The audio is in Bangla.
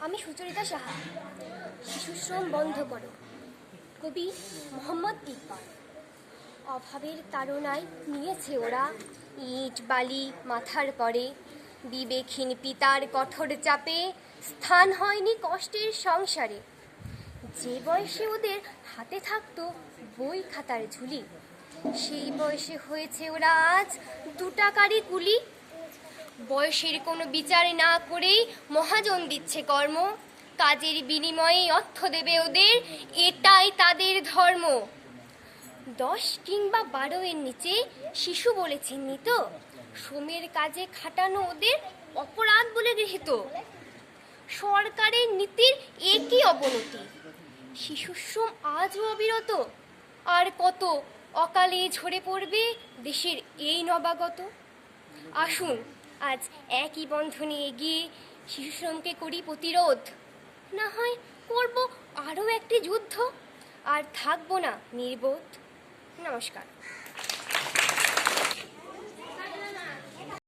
আমি সুচরিতা সাহা। শিশুশ্রম বন্ধ করো, কবি মোহাম্মদ ইকবাল। অভাবের তাড়নায় নিয়েছে ওরা ইট বালি মাথার পরে, বিবেকহীন পিতার কঠোর চাপে স্থান হয়নি কষ্টের সংসারে। যে বয়সে ওদের হাতে থাকতো বই খাতার ঝুলি, সেই বয়সে হয়েছে ওরা আজ 2 টাকারই কুলি। বয়সের কোনো বিচার না করেই মহাজন দিচ্ছে কর্ম, কাজের বিনিময়ে অর্থ দেবে ওদের, এটাই তাদের ধর্ম। 10 কিংবা 12 এর নিচে শিশু বলে চিহ্নিত, শ্রমের কাজে খাটানো ওদের অপরাধ বলে গৃহীত। সরকারের নীতির একই অবনতি, শিশুশ্রম আজও অবিরত। আর কত অকালে ঝরে পড়বে দেশের এই নবাগত। আসুন আজ একই বন্ধনে এগিয়ে শিশুশ্রমকে করি প্রতিরোধ। না হয় করব আরও একটি যুদ্ধ, আর থাকবো না নির্বোধ। নমস্কার।